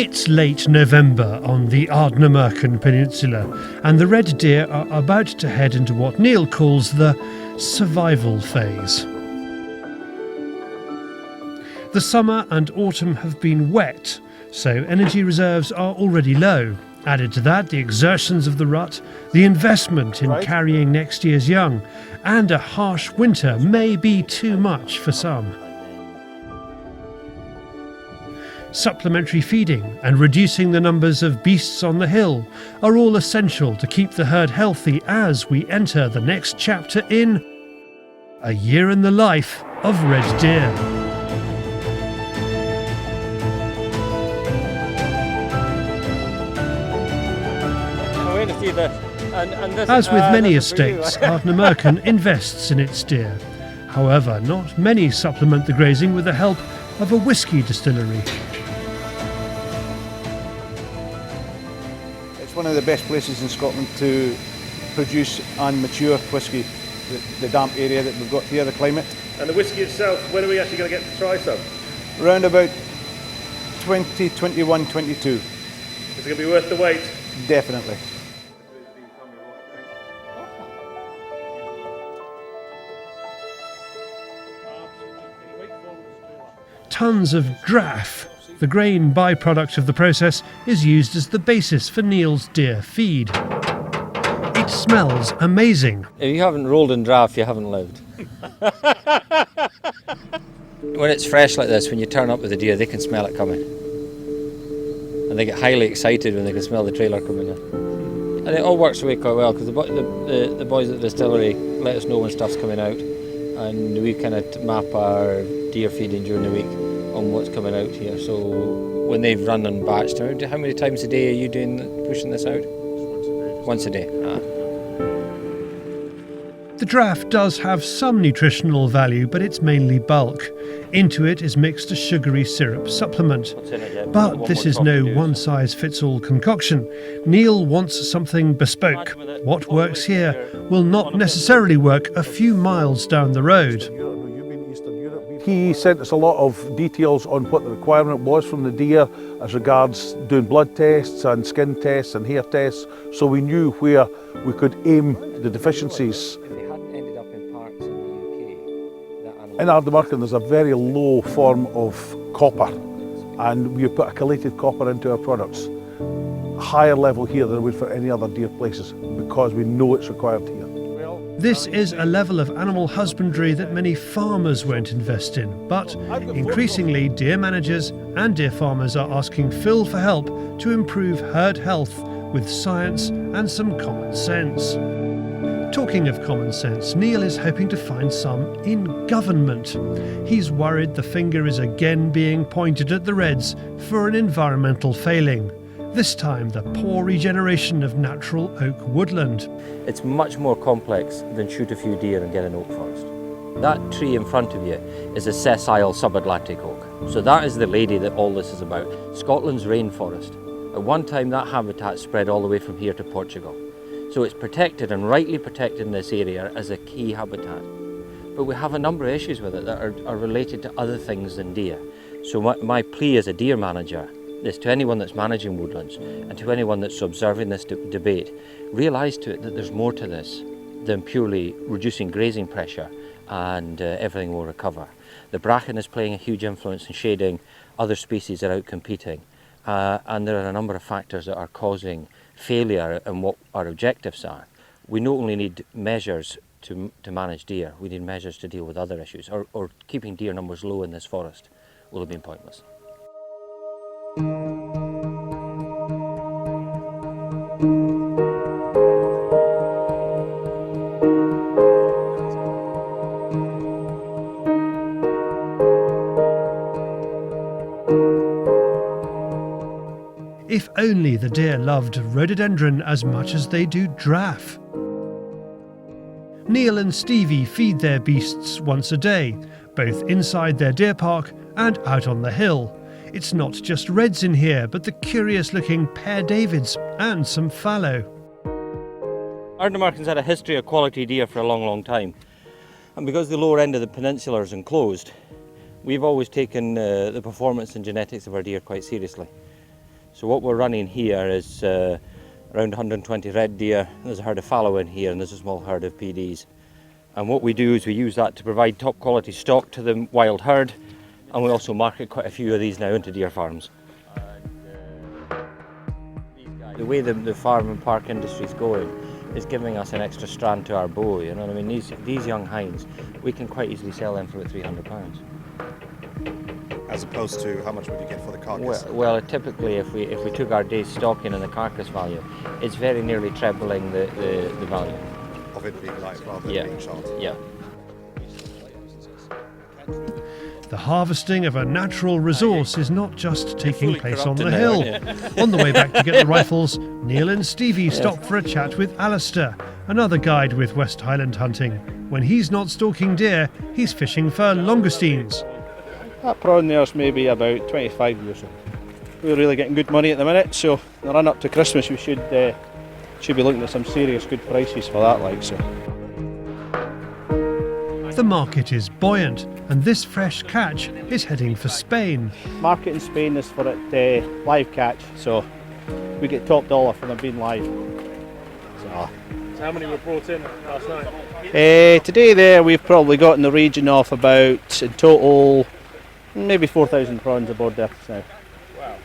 It's late November on the Ardnamurchan Peninsula, and the red deer are about to head into what Niall calls the survival phase. The summer and autumn have been wet, so energy reserves are already low. Added to that, the exertions of the rut, the investment in carrying next year's young, and a harsh winter may be too much for some. Supplementary feeding and reducing the numbers of beasts on the hill are all essential to keep the herd healthy as we enter the next chapter in A Year in the Life of Red Deer. As with many estates, Ardnamurchan invests in its deer. However, not many supplement the grazing with the help of a whisky distillery. It's one of the best places in Scotland to produce and mature whisky. The damp area that we've got here, the climate. And the whisky itself, when are we actually going to get to try some? Around about 2021, 22. Is it going to be worth the wait? Definitely. Tons of draff, the grain byproduct of the process, is used as the basis for Niall's deer feed. It smells amazing. If you haven't rolled in draff, you haven't lived. When it's fresh like this, when you turn up with the deer, they can smell it coming. And they get highly excited when they can smell the trailer coming in. And it all works away quite well, because the boys at the distillery let us know when stuff's coming out, and we kind of map our deer feeding during the week on what's coming out here. So when they've run and batched, how many times a day are you pushing this out? Once a day. The draff does have some nutritional value, but it's mainly bulk. Into it is mixed a sugary syrup supplement. But this is no one-size-fits-all concoction. Niall wants something bespoke. What works here will not necessarily work a few miles down the road. He sent us a lot of details on what the requirement was from the deer as regards doing blood tests and skin tests and hair tests, so we knew where we could aim the deficiencies. In Ardnamurchan there's a very low form of copper, and we put a chelated copper into our products. A higher level here than we would for any other deer places, because we know it's required here. This is a level of animal husbandry that many farmers won't invest in, but increasingly deer managers and deer farmers are asking Phil for help to improve herd health with science and some common sense. Talking of common sense, Niall is hoping to find some in government. He's worried the finger is again being pointed at the Reds for an environmental failing. This time the poor regeneration of natural oak woodland. It's much more complex than shoot a few deer and get an oak forest. That tree in front of you is a sessile subatlantic oak. So that is the lady that all this is about. Scotland's rainforest. At one time that habitat spread all the way from here to Portugal. So it's protected, and rightly protected in this area, as a key habitat. But we have a number of issues with it that are related to other things than deer. So my plea as a deer manager is to anyone that's managing woodlands and to anyone that's observing this debate, realise to it that there's more to this than purely reducing grazing pressure and everything will recover. The bracken is playing a huge influence in shading, other species are out competing, and there are a number of factors that are causing failure in what our objectives are. We not only need measures to manage deer, we need measures to deal with other issues, or keeping deer numbers low in this forest will have been pointless. If only the deer loved rhododendron as much as they do draff. Niall and Stevie feed their beasts once a day, both inside their deer park and out on the hill. It's not just reds in here, but the curious-looking Pear Davids and some fallow. Ardnamurchan's had a history of quality deer for a long, long time. And because the lower end of the peninsula is enclosed, we've always taken the performance and genetics of our deer quite seriously. So what we're running here is around 120 red deer. There's a herd of fallow in here, and there's a small herd of PDs. And what we do is we use that to provide top quality stock to the wild herd, and we also market quite a few of these now into deer farms. The way the farm and park industry is going is giving us an extra strand to our bow, you know what I mean? These young hinds, we can quite easily sell them for about £300. As opposed to how much would you get for the carcass? Well, typically if we took our day's stocking and the carcass value, it's very nearly trebling the value. Of it being live rather than being shot? Yeah. The harvesting of a natural resource is not just taking fully place on the corrupted hill. now, On the way back to get the rifles, Neil and Stevie stop for a chat with Alistair, another guide with West Highland hunting. When he's not stalking deer, he's fishing for langoustines. That prawn there's maybe about 25 years old. We're really getting good money at the minute, so the run up to Christmas we should be looking at some serious good prices for that, like so. The market is buoyant, and this fresh catch is heading for Spain. Market in Spain is for it live catch, so we get top dollar for them being live. So how many were brought in last night? Today there we've probably got in the region of about, in total, maybe 4,000 prawns aboard there now. Wow.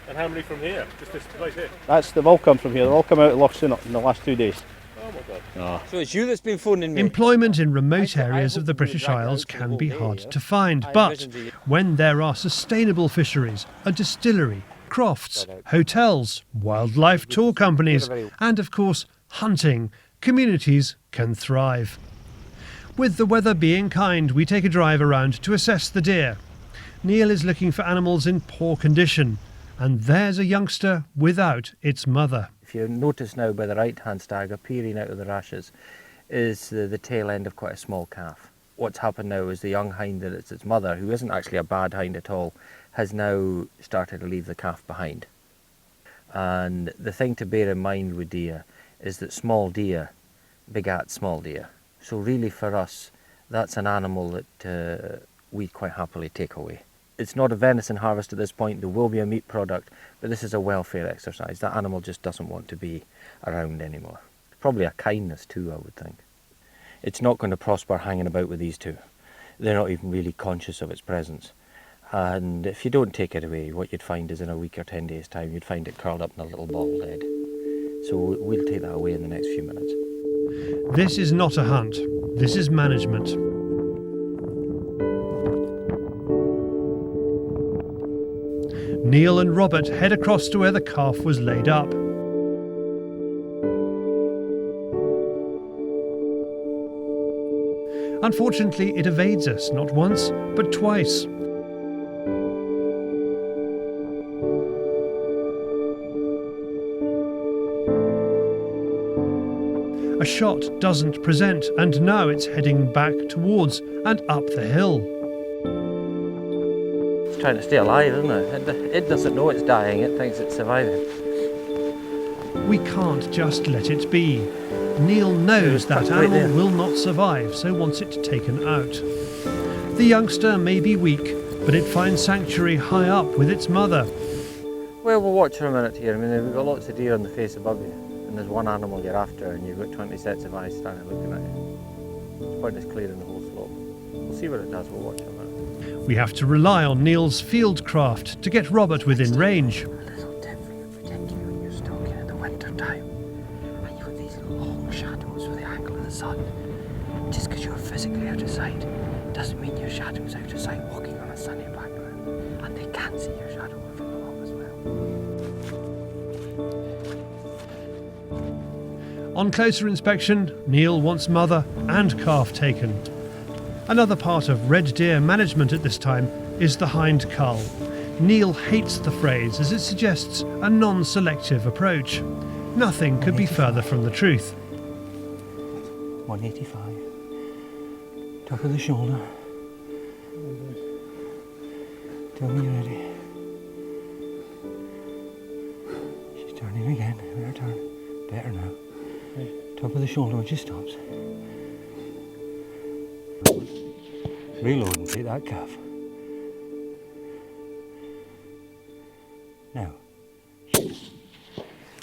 And how many from here? Just this place here? They've all come from here, they've all come out of Loch Sinnott in the last 2 days. Oh my God. So it's you that's been phoning me? Employment in remote areas of the British Isles can be hard to find, but when there are sustainable fisheries, a distillery, crofts, hotels, wildlife tour companies, and of course hunting, communities can thrive. With the weather being kind, we take a drive around to assess the deer. Neil is looking for animals in poor condition, and there's a youngster without its mother. If you notice now by the right hand stag appearing out of the rashes is the tail end of quite a small calf. What's happened now is the young hind that it's its mother, who isn't actually a bad hind at all, has now started to leave the calf behind. And the thing to bear in mind with deer is that small deer begat small deer. So really for us, that's an animal that we quite happily take away. It's not a venison harvest at this point, there will be a meat product, but this is a welfare exercise. That animal just doesn't want to be around anymore. Probably a kindness too, I would think. It's not going to prosper hanging about with these two. They're not even really conscious of its presence. And if you don't take it away, what you'd find is in a week or 10 days' time, you'd find it curled up in a little ball dead. So we'll take that away in the next few minutes. This is not a hunt, this is management. Neil and Robert head across to where the calf was laid up. Unfortunately, it evades us, not once, but twice. A shot doesn't present, and now it's heading back towards and up the hill. It's trying to stay alive, isn't it? It doesn't know it's dying, it thinks it's surviving. We can't just let it be. Neil knows that animal will not survive, so wants it taken out. The youngster may be weak, but it finds sanctuary high up with its mother. Well, we'll watch for a minute here. I mean, we've got lots of deer on the face above you, and there's one animal you're after, and you've got 20 sets of eyes standing looking at you. It's pointless clearing the whole slope. We'll see what it does, we'll watch for a minute. We have to rely on Neil's fieldcraft to get Robert within range. A little tip for protecting you when you're stalking in the winter time. And you've got these long shadows with the angle of the sun. Just because you're physically out of sight doesn't mean your shadow's out of sight walking on a sunny background. And they can see your shadow moving along as well. On closer inspection, Neil wants mother and calf taken. Another part of red deer management at this time is the hind cull. Neil hates the phrase as it suggests a non-selective approach. Nothing could be further from the truth. 185. Top of the shoulder. Tell me you're ready. She's turning again. Let her turn. Better now. Top of the shoulder when she stops. Reload and take that calf. Now.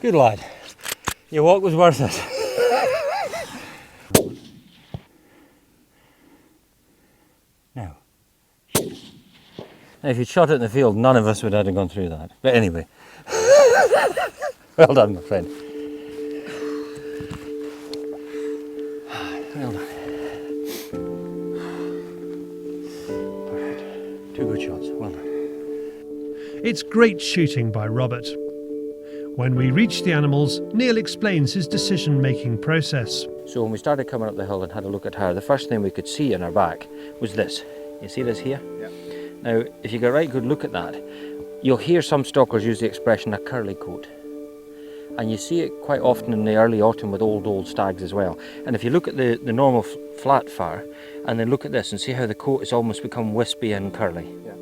Good lad. Your walk was worth it. Now. Now, if you'd shot it in the field, none of us would have gone through that. But anyway. Well done, my friend. Well done. Perfect. 2 good shots. Well done. It's great shooting by Robert. When we reach the animals, Niall explains his decision-making process. So when we started coming up the hill and had a look at her, the first thing we could see in her back was this. You see this here? Yeah. Now, if you get a right good look at that, you'll hear some stalkers use the expression a curly coat. And you see it quite often in the early autumn with old stags as well. And if you look at the normal flat fur, and then look at this and see how the coat has almost become wispy and curly. Yeah.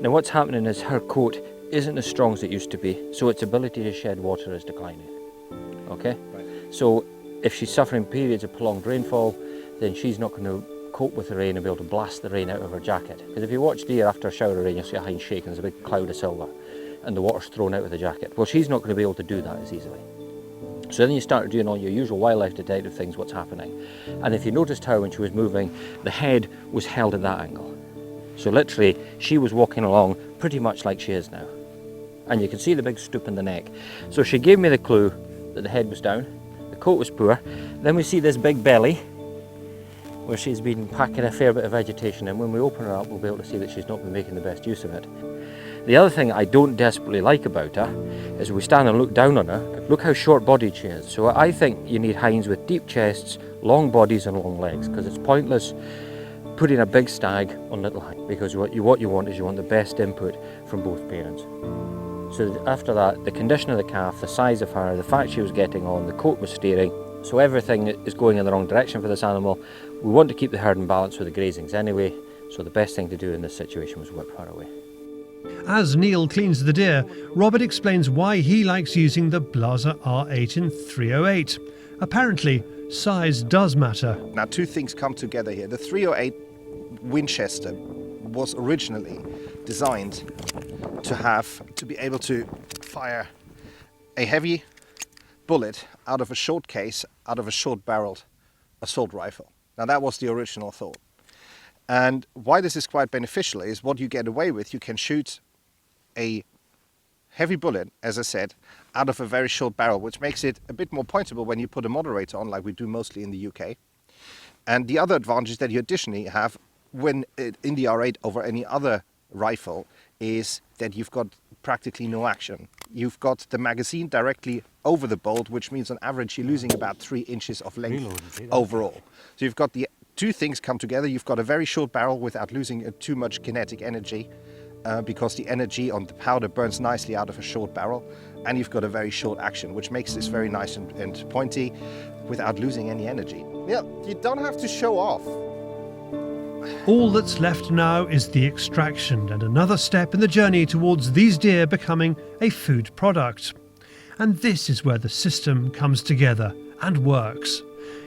Now what's happening is her coat isn't as strong as it used to be, so its ability to shed water is declining. Okay? Right. So if she's suffering periods of prolonged rainfall, then she's not going to cope with the rain and be able to blast the rain out of her jacket. Because if you watch deer after a shower of rain, you'll see a hind shake and there's a big cloud of silver and the water's thrown out of the jacket. Well, she's not going to be able to do that as easily. So then you start doing all your usual wildlife detective things, what's happening. And if you noticed her when she was moving, the head was held at that angle. So literally, she was walking along pretty much like she is now. And you can see the big stoop in the neck. So she gave me the clue that the head was down, the coat was poor. Then we see this big belly, where she's been packing a fair bit of vegetation, and when we open her up, we'll be able to see that she's not been making the best use of it. The other thing I don't desperately like about her is we stand and look down on her, look how short-bodied she is. So I think you need hinds with deep chests, long bodies and long legs, because it's pointless putting a big stag on little hind, because what you want is you want the best input from both parents. So after that, the condition of the calf, the size of her, the fact she was getting on, the coat was steering, so everything is going in the wrong direction for this animal. We want to keep the herd in balance with the grazings anyway, so the best thing to do in this situation was whip her away. As Niall cleans the deer, Robert explains why he likes using the Blaser R8 in 308. Apparently, size does matter. Now, 2 things come together here. The 308 Winchester was originally designed to be able to fire a heavy bullet out of a short case, out of a short-barreled assault rifle. Now, that was the original thought. And why this is quite beneficial is what you get away with. You can shoot a heavy bullet, as I said, out of a very short barrel, which makes it a bit more pointable when you put a moderator on, like we do mostly in the UK. And the other advantage that you additionally have when in the R8 over any other rifle is that you've got practically no action. You've got the magazine directly over the bolt, which means on average you're losing about 3 inches of length overall. So you've got the 2 things come together. You've got a very short barrel without losing too much kinetic energy, because the energy on the powder burns nicely out of a short barrel, and you've got a very short action, which makes this very nice and pointy without losing any energy. Yeah, you don't have to show off. All that's left now is the extraction and another step in the journey towards these deer becoming a food product. And this is where the system comes together and works.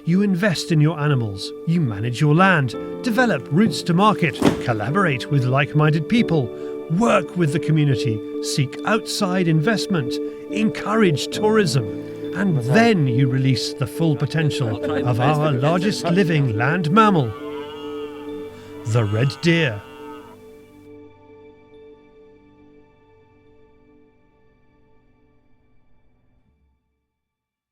You invest in your animals, you manage your land, develop routes to market, collaborate with like-minded people, work with the community, seek outside investment, encourage tourism, and then you release the full potential of our largest living land mammal, the red deer.